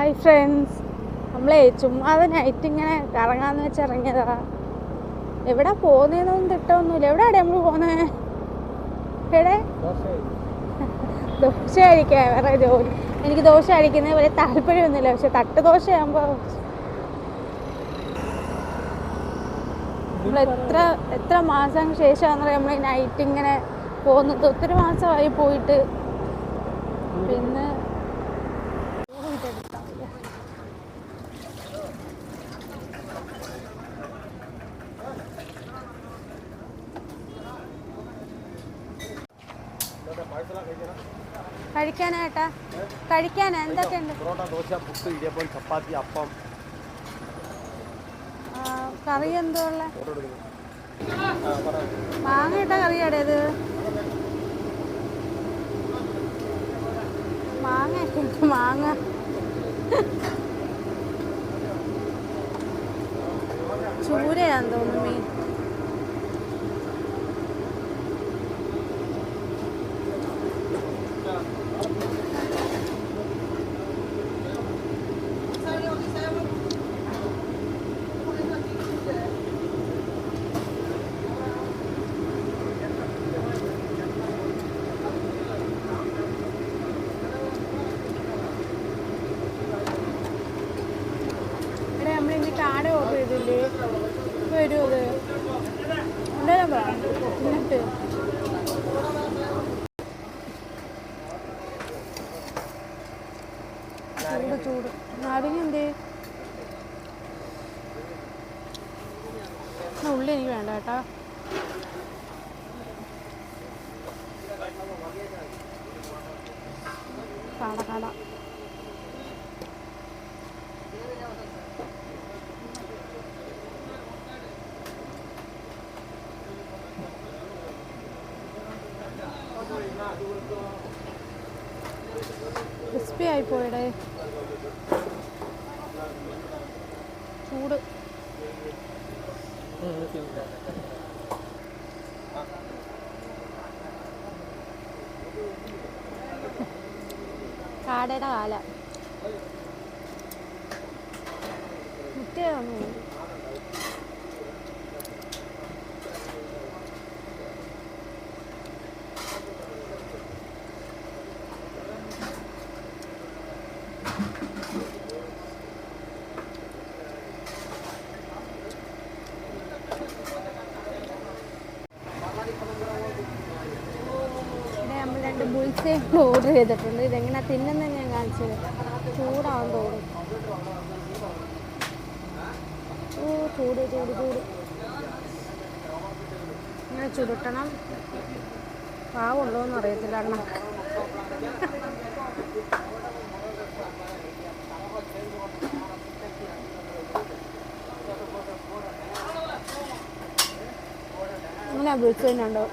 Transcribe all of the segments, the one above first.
Hi friends, നമ്മളെ ചുമ്മാതെ night ഇങ്ങനെ കറങ്ങാന്ന് വെച്ച് ഇറങ്ങിയതാ. എവിടെ പോകുന്നതെന്നൊന്നും തിട്ടമൊന്നുമില്ല. എവിടെയാണ് നമ്മൾ പോകുന്നത്? എവിടെ? ദോശ കഴിക്കാൻ. വേറെ ജോലി എനിക്ക് ദോശ കഴിക്കുന്നത് വലിയ താല്പര്യമൊന്നുമില്ല. പക്ഷെ തട്ട് ദോശയാകുമ്പോൾ നമ്മൾ എത്ര മാസം ശേഷമാണ് നമ്മൾ നൈറ്റ് ഇങ്ങനെ പോകുന്നത്. ഒത്തിരി മാസമായി പോയിട്ട്. പിന്നെ കഴിക്കാനായിട്ടാ കഴിക്കാനാ എന്തൊക്കെയുണ്ട്? ചപ്പാത്തി, അപ്പം, കറി എന്തോ ഉള്ള മാങ്ങ ഇട്ട കറിയാടേ ഇത്? മാങ്ങ ചൂരയാന്ന് തോന്നുന്നു മീൻ. കാട് ഓർഡർ ചെയ്തില്ലേ? വരുമോ അത്? ഉണ്ടായാ പറ എന്നിട്ട് ചൂട് നാരങ്ങ എന്തേ? ഉള്ളി എനിക്ക് വേണ്ട കേട്ടോ. കട ക്രിസ്പി ആയിപ്പോയിടേ. ചൂട് കാടയുടെ കാല മുറ്റേ വന്നു. ബുൾസൈ ഓർഡർ ചെയ്തിട്ടുണ്ട്. ഇതെങ്ങനെ തിന്നുന്നത് ഞാൻ കാണിച്ചത്. ചൂടാവാൻ തോന്നും. ചൂട് ഇങ്ങനെ ചുരുട്ടണം. പാവുള്ളൂന്ന് അറിയത്തില്ല അണ്ണ. അങ്ങനെ ബുൾസൈനുണ്ടോ?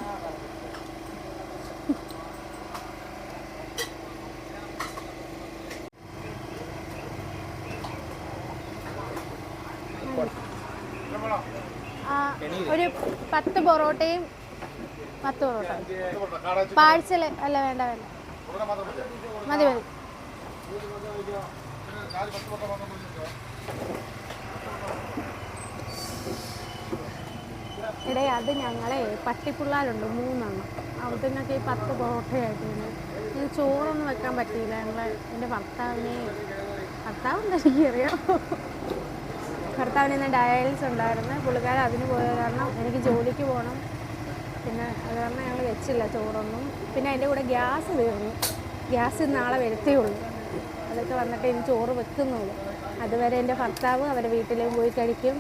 ഒരു 10 പൊറോട്ടയും 10 പൊറോട്ട പാഴ്സൽ. അല്ല വേണ്ട മതി. ഇടേ അത് ഞങ്ങളെ പട്ടിപ്പിള്ളാരുണ്ട് 3 എണ്ണം. അവിടുന്നൊക്കെ ഈ 10 പൊറോട്ടയായിട്ട് ഇത് ചോറൊന്നും വെക്കാൻ പറ്റിയില്ല. എൻ്റെ ഭർത്താവെന്ന് എനിക്കറിയാം. ഭർത്താവിന് ഇന്ന് ഡയാലിസിസ് ഉണ്ടായിരുന്നു. പുള്ളിക്കാരൻ അതിന് പോയ കാരണം എനിക്ക് ജോലിക്ക് പോകണം. പിന്നെ അത് കാരണം ഞങ്ങൾ വെച്ചില്ല ചോറൊന്നും. പിന്നെ അതിൻ്റെ കൂടെ ഗ്യാസ് തീർന്നു. ഗ്യാസ് നാളെ വരുത്തേ ഉള്ളൂ. അതൊക്കെ വന്നിട്ട് ഇനി ചോറ് വെക്കുന്നുള്ളൂ. അതുവരെ എൻ്റെ ഭർത്താവ് അവരുടെ വീട്ടിലേക്ക് പോയി കഴിക്കും.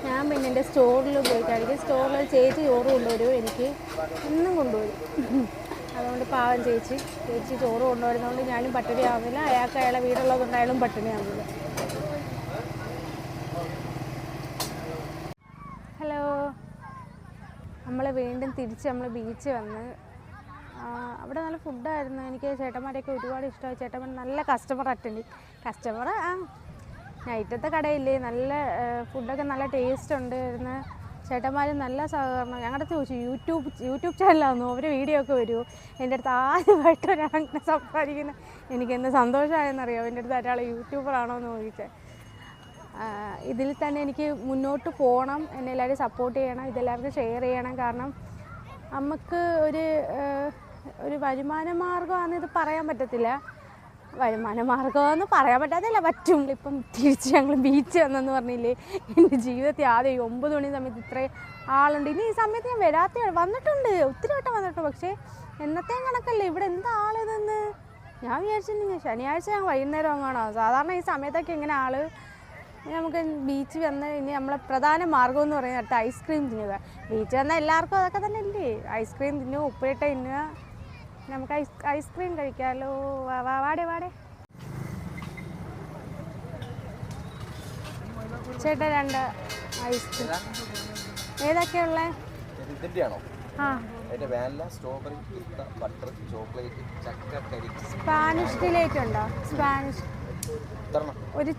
ഞാൻ പിന്നെ എൻ്റെ സ്റ്റോറിൽ പോയി കഴിക്കും. സ്റ്റോറിൽ ചേച്ചി ചോറ് കൊണ്ടുവരും. എനിക്ക് എന്നും കൊണ്ടുവരും. അതുകൊണ്ട് പാവം ചേച്ചി ചോറ് കൊണ്ടുവരുന്നതുകൊണ്ട് ഞാനും പട്ടിണി ആവുന്നില്ല. അയാളുടെ വീടുള്ളതുകൊണ്ടായാലും പട്ടിണി ആവുന്നില്ല. ഹലോ, നമ്മൾ വീണ്ടും തിരിച്ച് നമ്മൾ ബീച്ച് വന്ന്. അവിടെ നല്ല ഫുഡായിരുന്നു. എനിക്ക് ചേട്ടന്മാരെയൊക്കെ ഒരുപാട് ഇഷ്ടമായി. ചേട്ടന്മാർ നല്ല കസ്റ്റമർ നൈറ്റത്തെ കടയില്ലേ, നല്ല ഫുഡൊക്കെ നല്ല ടേസ്റ്റ് ഉണ്ടായിരുന്നു. ചേട്ടന്മാരും നല്ല സഹകരണം. ഞങ്ങളുടെ ചോദിച്ചു യൂട്യൂബ് ചാനലാണെന്നോ അവർ വീഡിയോ ഒക്കെ വരുമോ. എൻ്റെ അടുത്ത് ആദ്യമായിട്ട് ഒരാളിങ്ങനെ സംസാരിക്കുന്നത് എനിക്കെന്ത് സന്തോഷമായെന്നറിയാം. എൻ്റെ അടുത്ത് ഒരാൾ യൂട്യൂബറാണോ എന്ന് ചോദിച്ചത്. ഇതിൽ തന്നെ എനിക്ക് മുന്നോട്ട് പോകണം, എന്നെ എല്ലാവരും സപ്പോർട്ട് ചെയ്യണം, ഇതെല്ലാവർക്കും ഷെയർ ചെയ്യണം. കാരണം നമുക്ക് ഒരു വരുമാന മാർഗ്ഗമാണെന്ന് പറയാൻ പറ്റത്തില്ല. വരുമാന മാർഗ്ഗമെന്ന് പറയാൻ പറ്റാത്തല്ല, പറ്റും. ഇപ്പം തിരിച്ച് ഞങ്ങൾ ബീച്ച് വന്നെന്ന് പറഞ്ഞില്ലേ, എൻ്റെ ജീവിതത്തിൽ ആദ്യം 9 മണി സമയത്ത് ഇത്രയും ആളുണ്ട്. ഇനി ഈ സമയത്ത് ഞാൻ വന്നിട്ടുണ്ട്, ഒത്തിരി വട്ടം വന്നിട്ടുണ്ട്. പക്ഷേ എന്നത്തെയും കണക്കല്ലേ ഇവിടെ എന്താ ആളിതെന്ന് ഞാൻ വിചാരിച്ചിട്ടുണ്ടെങ്കിൽ ശനിയാഴ്ച ഞാൻ വൈകുന്നേരം അങ്ങാണോ. സാധാരണ ഈ സമയത്തൊക്കെ ഇങ്ങനെ ആൾ. നമുക്ക് ബീച്ച് വന്ന് ഇനി നമ്മളെ പ്രധാന മാർഗ്ഗം എന്ന് പറയുന്നത് ഐസ്ക്രീം തിന്നുക. ബീച്ച് വന്നാൽ എല്ലാവർക്കും അതൊക്കെ തന്നെ അല്ലേ, ഐസ്ക്രീം തിന്നുക, ഉപ്പിലിട്ട തിന്നുക. നമുക്ക് ഐസ്ക്രീം കഴിക്കാമല്ലോ. വാടേ ചേട്ടാ 2 ഐസ്ക്രീം ഏതൊക്കെയുള്ളത്? സ്പാനിഷ് ഡിലൈറ്റ് ഉണ്ടോ? സ്പാനിഷ് ഒരു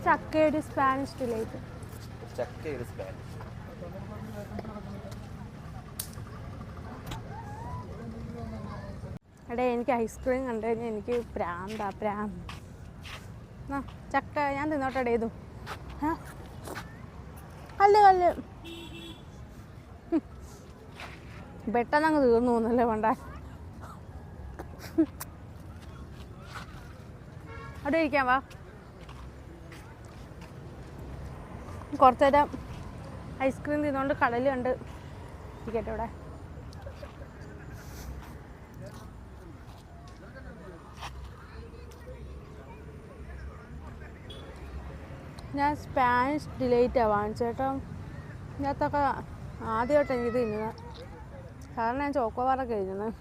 ചക്ക ഒരു സ്പാനിഷ് ഡിലൈറ്റ്. എടേ എനിക്ക് ഐസ്ക്രീം കണ്ടു കഴിഞ്ഞാൽ എനിക്ക് പ്രാന്താ. ചക്ക ഞാൻ തിന്നോട്ടെ. ഇതും കല്ല് പെട്ടെന്ന് അങ്ങ് തീർന്നു പോകുന്നല്ലേ വേണ്ട. അവിടെ ഇരിക്കാം, വാ. കുറച്ചു നേരം ഐസ്ക്രീം തിന്നുകൊണ്ട് കടലുണ്ട് ഇരിക്കട്ടെ ഇവിടെ. ഞാൻ സ്പാനിഷ് ഡിലൈറ്റാണ് വാങ്ങിച്ചേട്ടോ. ഇതിനകത്തൊക്കെ ആദ്യമായിട്ട് എനിക്ക് തിന്നുന്നത്. കാരണം ഞാൻ ചോക്കോബാറൊക്കെ കഴിക്കുന്നത്.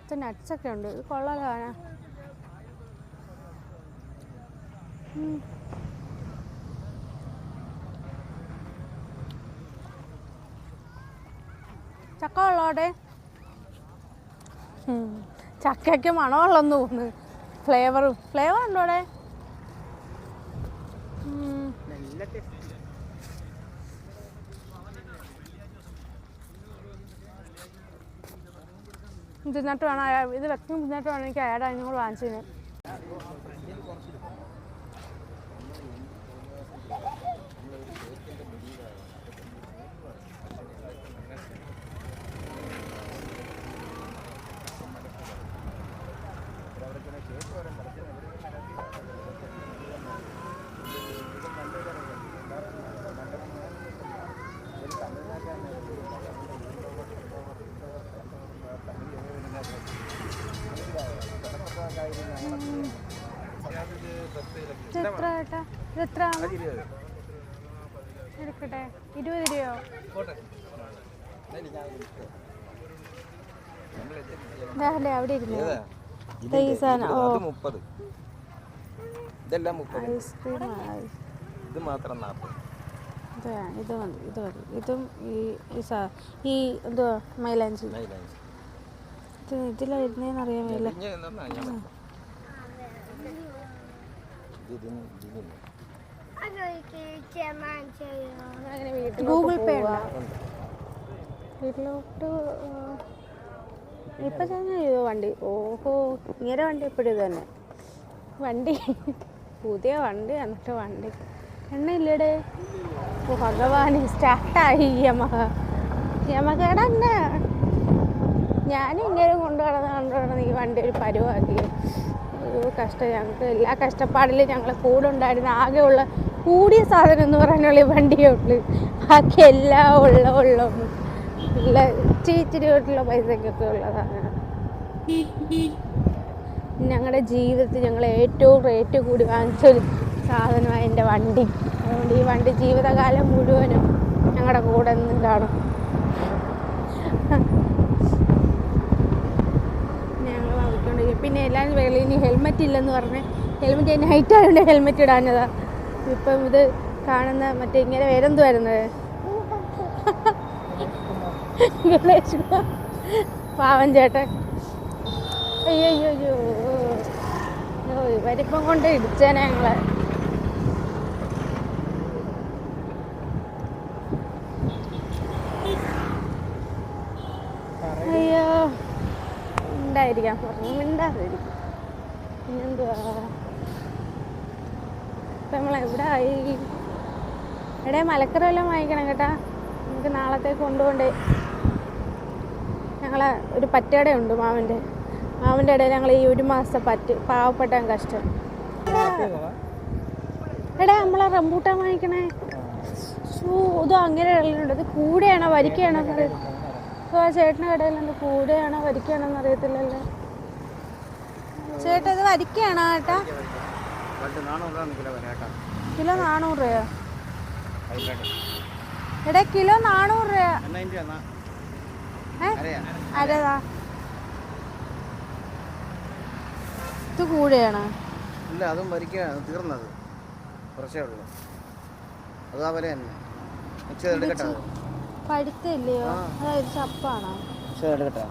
ഇത് നട്ട്സൊക്കെ ഉണ്ട്. ഇത് കൊള്ളാലോ. ഞാൻ ചക്ക ഉള്ളോടെ ചക്കയ്ക്ക് മണമുള്ളെന്ന് തോന്നുന്നു. ഫ്ലേവർ ഉണ്ടോ അവിടെ? തിന്നിട്ട് വേണം ഇത് വെക്കും. തിന്നിട്ട് വേണം എനിക്ക് അയാളുടെ അതിനും കൂടെ വാങ്ങിച്ചതിന്. എത്ര എടുക്കട്ടെ? 20 രൂപയോ? അവിടെ ഇരുന്നു ഐസ്ക്രീം. ഇത് മാത്രം 40. ഇത് മതി. ഇതും ഈ എന്തുവാ മൈലാഞ്ചി ഇതിലായിരുന്നേന്ന് അറിയാൻ മേല. ഗൂഗിൾ പേ വീട്ടിലോട്ട് ഇപ്പം തന്നെ ചെയ്തോ വണ്ടി? ഓഹോ, ഇങ്ങനെ വണ്ടി എപ്പോഴും ഇത് തന്നെ വണ്ടി. പുതിയ വണ്ടി എന്നിട്ട് വണ്ടി എണ്ണയില്ലടേ. ഓ ഭഗവാൻ, സ്റ്റാർട്ടായി യമകേട തന്നെ. ഞാനും ഇങ്ങനെ കൊണ്ടുനടന്ന് ഈ വണ്ടി ഒരു പരുവാക്കി. ഒരു കഷ്ടം. ഞങ്ങൾക്ക് എല്ലാ കഷ്ടപ്പാടിലും ഞങ്ങളെ കൂടെ ഉണ്ടായിരുന്ന ആകെയുള്ള കൂടിയ സാധനം എന്ന് പറയാനുള്ള ഈ വണ്ടിയേ ഉള്ളു. ബാക്കി എല്ലാം ഉള്ള ഇച്ചിരി തൊട്ടുള്ള പൈസക്കൊക്കെ ഉള്ള സാധനം. ഞങ്ങളുടെ ജീവിതത്തിൽ ഞങ്ങൾ ഏറ്റവും റേറ്റ് കൂടി വാങ്ങിച്ചൊരു സാധനമാണ് എൻ്റെ വണ്ടി. അതുകൊണ്ട് ഈ വണ്ടി ജീവിതകാലം മുഴുവനും ഞങ്ങളുടെ കൂടെ നിന്ന് കാണും. ഞങ്ങൾ വാങ്ങിക്കൊണ്ടിരിക്കും. പിന്നെ എല്ലാവരും വെളിയിൽ ഇനി ഹെൽമെറ്റ് ഇല്ലെന്ന് പറഞ്ഞ് ഹെൽമെറ്റ് നൈറ്റ് ആയതുകൊണ്ട് ഹെൽമെറ്റ് ഇടാഞ്ഞതാ. ഇപ്പം ഇത് കാണുന്ന മറ്റേ ഇങ്ങനെ വേരെന്തു വരുന്നത് പാവൻ ചേട്ടൻ. അയ്യോ ഇവരിപ്പം കൊണ്ട് ഇടിച്ചേനെ ഞങ്ങളെ. മിണ്ടാതിരിക്കാൻ പറഞ്ഞു. മിണ്ടാതിരിക്കും. പിന്നെന്തുവാ, ഇപ്പം നമ്മളെവിടെ ആയി? എടേ മലക്കറി വല്ലതും വാങ്ങിക്കണം കേട്ടാ. നമുക്ക് നാളത്തേക്ക് കൊണ്ടുപോണ്ടേ. ഞങ്ങളെ ഒരു പറ്റയുണ്ട് മാവിൻ്റെ ഇടയിൽ ഞങ്ങൾ ഈ ഒരു മാസത്തെ പാവപ്പെട്ട കഷ്ടം. എടാ നമ്മളെ റംബൂട്ടാൻ വാങ്ങിക്കണേ. ഇതും അങ്ങനെ ഇടലുണ്ട്. ഇത് കൂടെയാണോ വരിക്കയാണോ എന്നറിയാം. ആ ചേട്ടൻ്റെ കടയിലുണ്ട്. കൂടെയാണോ വരിക്കയാണോ എന്ന് അറിയത്തില്ലല്ലോ. ചേട്ടാ ഇത് വരിക്കയാണോ ചേട്ടാ? കിലോ 400 രൂപയോ? എടാ കിലോ 400 രൂപ. അരതാ ഇത് കൂടെയാണ്. ഇല്ല, അതും വരിക്കാണ് തീർന്നത്. കുറച്ചേ ഉള്ളൂ. അത് അവരെ തന്നെ എടുക്കട്ടെ. പഴുത്തില്ലയോ? അതൊരു ചപ്പാണോ? എടുക്കട്ടെ.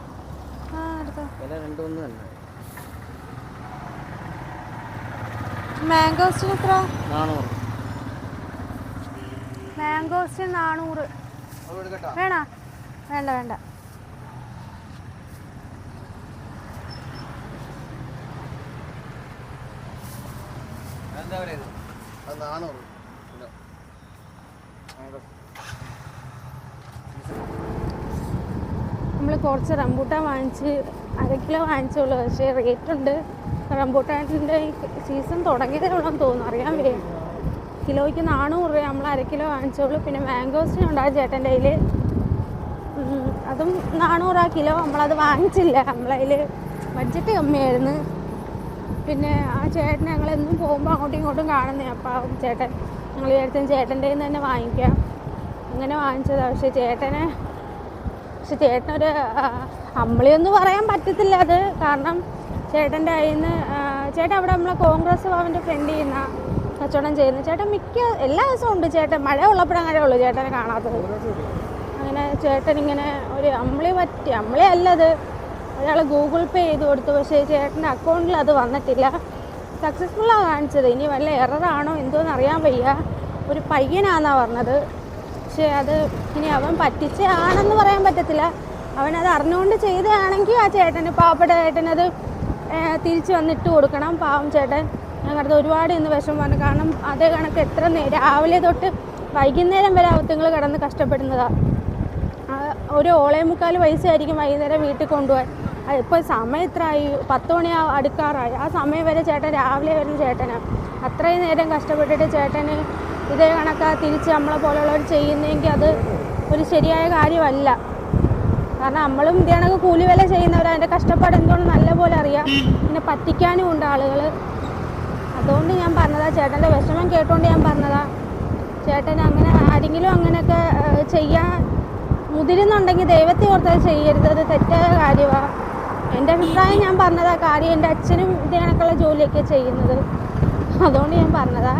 ആ എടുത്തോ. വില രണ്ടൊന്നും തന്നെ. മാംഗോസ്റ്റിന് എത്ര? 400. മാംഗോസ്റ്റിന് 400. വേണോ? വേണ്ട വേണ്ട. അത് 400. നമ്മൾ കുറച്ച് റംബൂട്ടാൻ വാങ്ങിച്ച് 1/2 കിലോ വാങ്ങിച്ചുള്ളൂ. പക്ഷേ റേറ്റുണ്ട്. റംബൂട്ടാൻ്റെ സീസൺ തുടങ്ങിയതേ ഉള്ളതെന്ന് തോന്നുന്നു. അറിയാൻ വയ്യ. കിലോയ്ക്ക് 400 രൂപ. നമ്മൾ 1/2 കിലോ വാങ്ങിച്ചോളൂ. പിന്നെ മാംഗോസ്റ്റിന് ഉണ്ടാകും ചേട്ടൻ്റെ കയ്യിൽ. അതും 400 കിലോ. നമ്മളത് വാങ്ങിച്ചില്ല. നമ്മളതിൽ ബഡ്ജറ്റ് കമ്മിയായിരുന്നു. പിന്നെ ആ ചേട്ടൻ ഞങ്ങളെന്നും പോകുമ്പോൾ അങ്ങോട്ടും ഇങ്ങോട്ടും കാണുന്നേ. അപ്പം ചേട്ടൻ ഞങ്ങൾ വിചാരിച്ച ചേട്ടൻ്റെ കയ്യിൽ നിന്ന് തന്നെ വാങ്ങിക്കാം. അങ്ങനെ വാങ്ങിച്ചതാണ്. പക്ഷേ ചേട്ടനൊരു അമ്മിളിയൊന്നും പറയാൻ പറ്റത്തില്ല അത്. കാരണം ചേട്ടൻ്റെ കയ്യിൽ നിന്ന് ചേട്ടൻ അവിടെ നമ്മളെ കോൺഗ്രസ് ഭവൻ്റെ ഫ്രണ്ട് ചെയ്യുന്ന കച്ചവടം ചെയ്യുന്നു. ചേട്ടൻ എല്ലാ ദിവസവും ഉണ്ട്. ചേട്ടൻ മഴ ഉള്ളപ്പോഴങ്ങനെ ഉള്ളൂ ചേട്ടനെ കാണാത്തത്. അങ്ങനെ ചേട്ടൻ ഇങ്ങനെ ഒരു അമ്മിളി അല്ലത്. ഒരാൾ ഗൂഗിൾ പേ ചെയ്ത് കൊടുത്തു. പക്ഷേ ചേട്ടൻ്റെ അക്കൗണ്ടിൽ അത് വന്നിട്ടില്ല. സക്സസ്ഫുള്ളാണ് കാണിച്ചത്. ഇനി വല്ല എററാണോ എന്തോന്ന് അറിയാൻ വയ്യ. ഒരു പയ്യനാണെന്നാണ് പറഞ്ഞത്. പക്ഷേ അത് ഇനി അവൻ പറ്റിച്ചാണെന്ന് പറയാൻ പറ്റത്തില്ല. അവനത് അറിഞ്ഞുകൊണ്ട് ചെയ്തതാണെങ്കിൽ ആ ചേട്ടന്, പാവപ്പെട്ട ചേട്ടനത് തിരിച്ച് വന്നിട്ട് കൊടുക്കണം. പാവം ചേട്ടൻ ഞങ്ങളുടെ ഒരുപാട് ഇന്ന് വിഷമം പറഞ്ഞു. കാരണം അതേ കണക്ക് രാവിലെ തൊട്ട് വൈകുന്നേരം വരെ അവത്തുങ്ങൾ കിടന്ന് കഷ്ടപ്പെടുന്നതാണ്. ഒരു 8:45 വയസ്സായിരിക്കും വൈകുന്നേരം വീട്ടിൽ കൊണ്ടുപോകാൻ. ഇപ്പോൾ സമയം എത്രയായി? 10 മണി അടുക്കാറായി. ആ സമയം വരെ ചേട്ടൻ രാവിലെ വരുന്ന ചേട്ടനാണ്. അത്രയും നേരം കഷ്ടപ്പെട്ടിട്ട് ചേട്ടന് ഇതേ കണക്കാ തിരിച്ച് നമ്മളെ പോലെയുള്ളവർ ചെയ്യുന്നതെങ്കിൽ അത് ഒരു ശരിയായ കാര്യമല്ല. കാരണം നമ്മളും ഇതേ കണക്ക് കൂലി വില ചെയ്യുന്നവർ അതിൻ്റെ കഷ്ടപ്പാട് എന്തുകൊണ്ട് നല്ലപോലെ അറിയാം. പിന്നെ പറ്റിക്കാനും ഉണ്ട് ആളുകൾ. അതുകൊണ്ട് ഞാൻ പറഞ്ഞതാ, ചേട്ടൻ്റെ വിഷമം കേട്ടോണ്ട് ഞാൻ പറഞ്ഞതാ. ചേട്ടൻ അങ്ങനെ ആരെങ്കിലും അങ്ങനെയൊക്കെ ചെയ്യാൻ മുതിരുന്നുണ്ടെങ്കിൽ ദൈവത്തെ ഓർത്തത് ചെയ്യരുത്. അത് തെറ്റായ കാര്യമാണ്. എൻ്റെ അഭിപ്രായം ഞാൻ പറഞ്ഞതാ. കാര്യം എൻ്റെ അച്ഛനും ഇതേ കണക്കുള്ള ജോലിയൊക്കെ ചെയ്യുന്നത്. അതുകൊണ്ട് ഞാൻ പറഞ്ഞതാ.